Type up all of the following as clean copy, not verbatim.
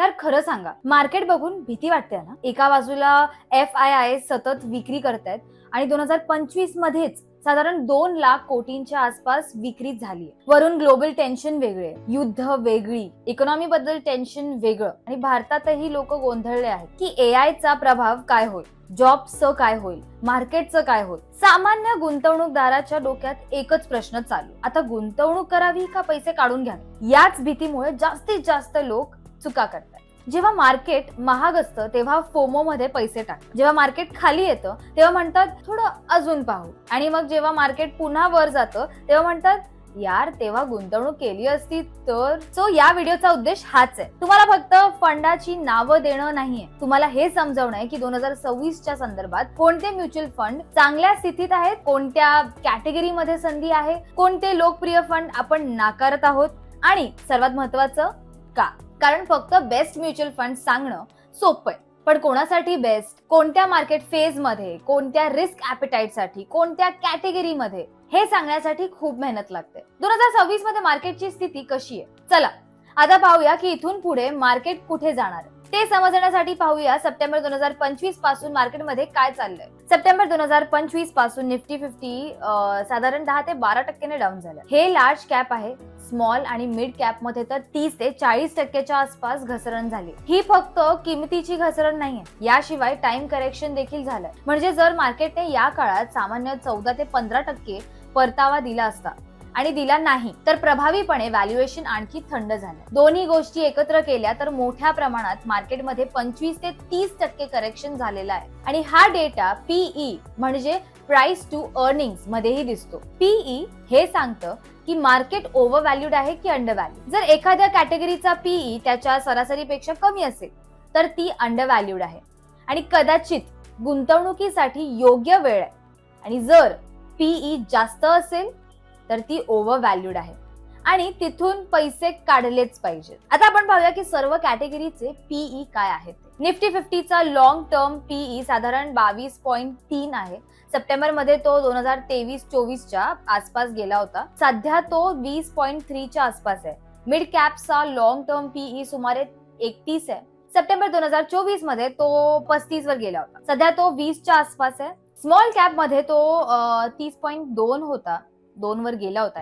यार खरं सांगा, मार्केट बघून भीती वाटते ना. एका बाजूला FII सतत विक्री करतायत आणि 2025 मध्येच साधारण 2 लाख कोटींच्या आसपास विक्री झाली. वरून ग्लोबल टेन्शन वेगळे, युद्ध वेगळी, इकॉनॉमी बद्दल टेन्शन वेगळं आणि भारतातही लोक गोंधळले आहेत की AI चा प्रभाव काय होईल, जॉब्सचं काय होईल, मार्केटचं काय होईल. सामान्य गुंतवणूकदाराच्या डोक्यात एकच प्रश्न चालू, आता गुंतवणूक करावी का पैसे काढून घ्यावे. याच भीतीमुळे जास्तीत जास्त लोक चुका करतात. जेव्हा मार्केट महाग असतं तेव्हा फोमो मध्ये पैसे टाकतात. जेव्हा मार्केट खाली येतं तेव्हा म्हणतात थोडं अजून पाहू, आणि मग जेव्हा मार्केट पुन्हा वर जातं तेव्हा म्हणतात यार तेव्हा गुंतवणूक केली असती तर. सो या व्हिडिओचा उद्देश हाच आहे, तुम्हाला फक्त फंडाची नावं देणं नाहीये, तुम्हाला हे समजवणं आहे की 2026च्या संदर्भात कोणते म्युच्युअल फंड चांगल्या स्थितीत आहेत, कोणत्या कॅटेगरीमध्ये संधी आहे, कोणते लोकप्रिय फंड आपण नाकारत आहोत, आणि सर्वात महत्वाचं का. कारण फक्त बेस्ट म्युच्युअल फंड सांगणं सोपं आहे, पण कोणासाठी बेस्ट, कोणत्या मार्केट फेज मध्ये, कोणत्या रिस्क ॲपेटाईट साठी, कोणत्या कॅटेगरी मध्ये, हे सांगण्यासाठी खूप मेहनत लागते. 2026 मध्ये मार्केटची स्थिती कशी आहे, चला आता पाहूया की इथून पुढे मार्केट कुठे जाणार आहे. ते समजण्यासाठी पाहूया सप्टेंबर 2025 पासून मार्केटमध्ये काय चाललंय. सप्टेंबर 2025 पासून निफ्टी 50 साधारण 10 ते 12% डाऊन झालं. हे लार्ज कॅप आहे. स्मॉल आणि मिड कॅप मध्ये तर 30 ते 40% आसपास घसरण झाली. ही फक्त किमतीची घसरण नाहीये, याशिवाय टाइम करेक्शन देखील झालंय. म्हणजे जर मार्केटने या काळात सामान्य 14 ते 15% परतावा दिला असता आणि दिला नाही तर प्रभावीपणे व्हॅल्युएशन आणखी थंड झालं. दोन्ही गोष्टी एकत्र केल्या तर मोठ्या प्रमाणात मार्केटमध्ये 25 ते 30% करेक्शन झालेला आहे. आणि हा डेटा PE म्हणजे प्राइस टू अर्निंग्स मध्येही दिसतो. PE हे सांगतं की मार्केट ओव्हर व्हॅल्यूड आहे की अंडर व्हॅल्यूड. जर एखाद्या कॅटेगरीचा PE त्याच्या सरासरीपेक्षा कमी असेल तर ती अंडर व्हॅल्यूड आहे आणि कदाचित गुंतवणुकीसाठी योग्य वेळ आहे. आणि जर PE जास्त असेल तर ती ओव्हर व्हॅल्यूड आहे आणि तिथून पैसे काढलेच पाहिजेत. आता आपण पाहूया की सर्व कॅटेगरीचे PE काय आहेत. निफ्टी 50 चा लॉंग टर्म PE साधारण 22.3 आहे. सप्टेंबर मध्ये तो 2023-24च्या आसपास गेला होता. सध्या तो 20.3 च्या आसपास आहे. Mid captcha long term PE सुमारे 31 आहे. सप्टेंबर 2024 मध्ये तो 35 वर गेला होता. सध्या तो 20 च्या आसपास आहे. स्मॉल कॅप मध्ये तो 30.2 होता, 2 वर गेला होता.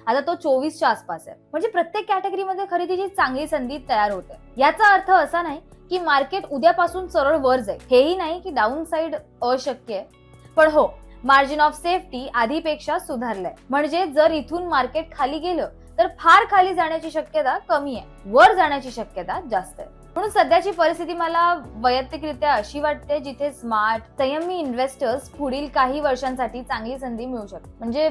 आता तो 24 च्या आसपास आहे. म्हणजे प्रत्येक कॅटेगरीमध्ये खरेदीची चांगली संधी तयार होते. याचा अर्थ असा नाही की मार्केट उद्यापासून सरळ वर जाईल, हेही नाही की डाऊन साइड अशक्य आहे. पण हो, मार्जिन ऑफ सेफ्टी आधीपेक्षा सुधारलंय. म्हणजे जर इथून मार्केट खाली गेलं तर फार खाली जाण्याची शक्यता कमी आहे, वर जाण्याची शक्यता जास्त आहे. म्हणून सध्याची परिस्थिती मला वैयक्तिकरित्या अशी वाटते जिथे स्मार्ट संयमी इन्व्हेस्टर्स पुढील काही वर्षांसाठी चांगली संधी मिळू शकते. म्हणजे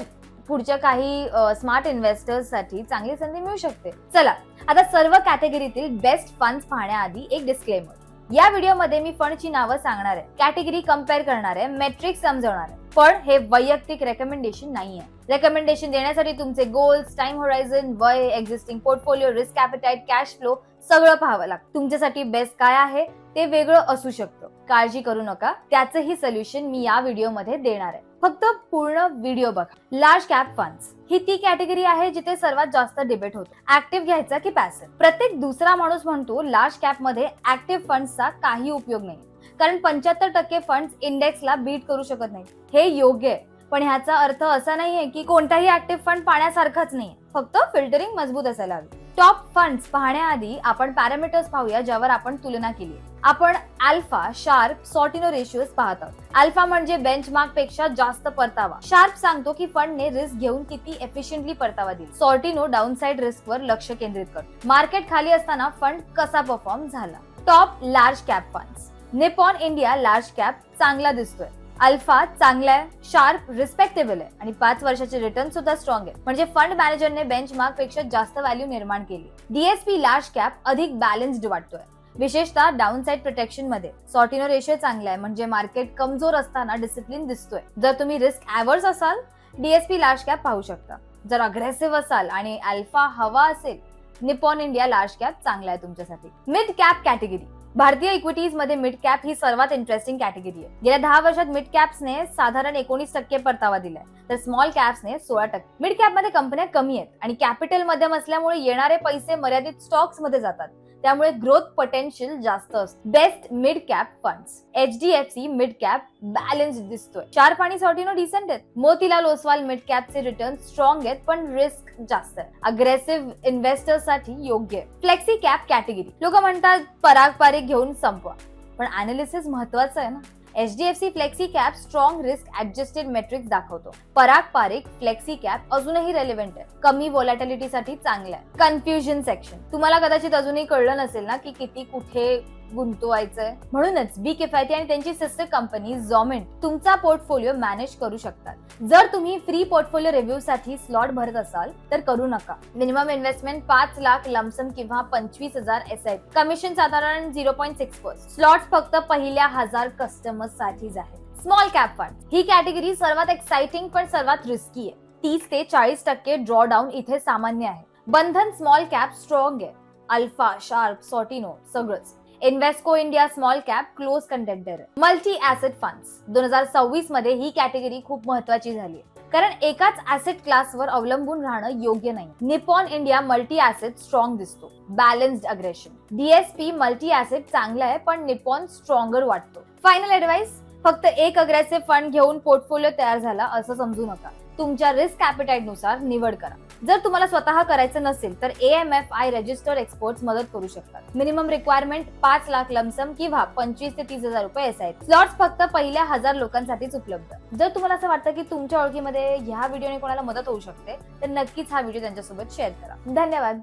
पुढच्या काही स्मार्ट इन्व्हेस्टर्स साठी चांगली संधी मिळू शकते. चला आता सर्व कॅटेगरीतील बेस्ट फंड्स पाहण्याआधी एक डिस्क्लेमर. या व्हिडिओमध्ये मी फंडची नावं सांगणार आहे, कॅटेगरी कम्पेअर करणार आहे, मेट्रिक्स समजवणार आहे. पण हे वैयक्तिक रेकमेंडेशन नाहीये. रेकमेंडेशन देण्यासाठी तुमचे गोल्स, टाइम होरायझन, वय, existing portfolio, risk appetite, cash flow सगळं पाहावं लागतं. तुमच्यासाठी बेस्ट काय आहे ते वेगळं असू शकतं. काळजी करू नका, त्याचंही सोल्युशन मी या व्हिडिओमध्ये देणार आहे. फक्त पूर्ण व्हिडिओ बघा. लार्ज कॅप फंड्स ही ती कॅटेगरी आहे जिथे सर्वात जास्त डिबेट होतो, ऍक्टिव्ह घ्यायचा की पॅसिव्ह. प्रत्येक दुसरा माणूस म्हणतो लार्ज कॅप मध्ये ऍक्टिव्ह फंड्सचा काही उपयोग नाही, कारण 75% फंड्स इंडेक्सला बीट करू शकत नाही. हे योग्य आहे, पण ह्याचा अर्थ असा नाहीये की कोणताही ऍक्टिव्ह फंड पाहण्यासारखाच नाहीये. फक्त फिल्टरिंग मजबूत असायला हवी. टॉप फंड्स पाहण्याआधी आपण पॅरामीटर्स पाहूया ज्यावर आपण तुलना केली. आपण अल्फा, शार्प, सॉर्टिनो रेशिओज पाहत आहोत. अल्फा म्हणजे बेंचमार्क पेक्षा जास्त परतावा. शार्प सांगतो की फंडने रिस्क घेऊन किती एफिशियंटली परतावा दिला. सॉर्टिनो डाऊनसाइड रिस्कवर लक्ष केंद्रित करतो. मार्केट खाली असताना फंड कसा परफॉर्म झाला. Top large cap funds. Nippon India large cap चांगला दिसतोय. अल्फा चांगला आहे, शार्प रिस्पेक्टेबल आहे आणि 5 वर्षाचे रिटर्न सुद्धा स्ट्रॉंग आहे. म्हणजे फंड मॅनेजरने बेंचमार्क पेक्षा जास्त व्हॅल्यू निर्माण केली. DSP लार्ज कॅप अधिक बॅलन्स्ड वाटतोय, विशेषतः डाऊनसाइड प्रोटेक्शन मध्ये. सॉर्टिनो रेशो चांगला आहे, म्हणजे मार्केट कमजोर असताना डिसिप्लिन दिसतोय. जर तुम्ही रिस्क ॲव्हर्स असाल DSP लार्ज कॅप पाहू शकता. जर अग्रेसिव्ह असाल आणि अल्फा हवा असेल, निपॉन इंडिया लार्ज कॅप चांगला आहे तुमच्यासाठी. Mid cap category. भारतीय इक्विटीज मध्ये मिड कॅप ही सर्वात इंटरेस्टिंग कॅटेगरी आहे. गेल्या 10 वर्षात मिड कॅप्सने साधारण 19% परतावा दिलाय, तर स्मॉल कॅप्सने 16%. मिड कॅप मध्ये कंपन्या कमी आहेत आणि कॅपिटल मध्यम असल्यामुळे येणारे पैसे मर्यादित स्टॉक्स मध्ये जातात. त्यामुळे ग्रोथ पोटेन्शियल जास्त असतं. Best mid cap funds. HDFC mid cap balanced दिसतोय. शार्प आणि सॉर्टिनो डिसेंट आहेत. मोतीलाल ओसवाल मिड कॅपचे रिटर्न स्ट्रॉंग आहेत पण रिस्क जास्त आहे. अग्रेसिव्ह इन्व्हेस्टर्स साठी योग्य आहे. Flexi cap category. लोक म्हणतात पराग पारिख घेऊन संपवा, पण अनालिसिस महत्वाचं आहे ना. HDFC flexi cap strong risk adjusted metrics दाखवतो. पराग पारिख फ्लेक्सी कॅप अजूनही रेलेव्हंट आहे. कमी व्हॉलॅटिलिटी साठी चांगला आहे. Confusion section. तुम्हाला कदाचित अजूनही कळलं नसेल ना की किती कुठे गुंतवायचंय. म्हणूनच बी किफायती आणि त्यांची सिस्टर कंपनी झॉमेंट तुमचा पोर्टफोलिओ मॅनेज करू शकतात. जर तुम्ही फ्री पोर्टफोलिओ रिव्ह्यू साठी स्लॉट भरत असाल तर करू नका. मिनिमम इन्व्हेस्टमेंट 5 लाख लमसम किंवा 25,000 SIP. कमिशन साधारण 0.6%. स्लॉट फक्त पहिल्या 1000 कस्टमर्स साठीच आहे. Small cap fund. ही कॅटेगरी सर्वात एक्साइटिंग पण सर्वात रिस्की आहे. 30 ते 40% ड्रॉ डाऊन इथे सामान्य आहे. बंधन स्मॉल कॅप स्ट्रॉंग आहे. अल्फा, शार्प, सॉर्टिनो सगळंच. Invesco India small cap close contender आहे. Multi asset funds. 2026 मध्ये ही कॅटेगरी खूप महत्वाची झाली कारण एकाच ऍसेट क्लासवर अवलंबून राहणं योग्य नाही. Nippon India multi asset strong दिसतो. Balanced aggression. DSP multi asset चांगला आहे पण निपॉन स्ट्रॉंगर वाटतो. Final advice. फक्त एक अग्रेसिव्ह फंड घेऊन पोर्टफोलिओ तयार झाला असं समजू नका. तुमच्या रिस्क ॲपेटाईट नुसार निवड करा. जर तुम्हाला स्वतः करायचं नसेल तर AMFI रजिस्टर्ड एक्सपर्ट्स मदत करू शकतात. मिनिमम रिक्वायरमेंट 5 लाख लमसम किंवा 25 ते 30,000 रुपये SIP. स्लॉट्स फक्त पहिल्या 1000 लोकांसाठीच उपलब्ध. जर तुम्हाला असं वाटतं की तुमच्या ओळखीमध्ये ह्या व्हिडिओने कोणाला मदत होऊ शकते तर नक्कीच हा व्हिडिओ त्यांच्यासोबत शेअर करा. धन्यवाद.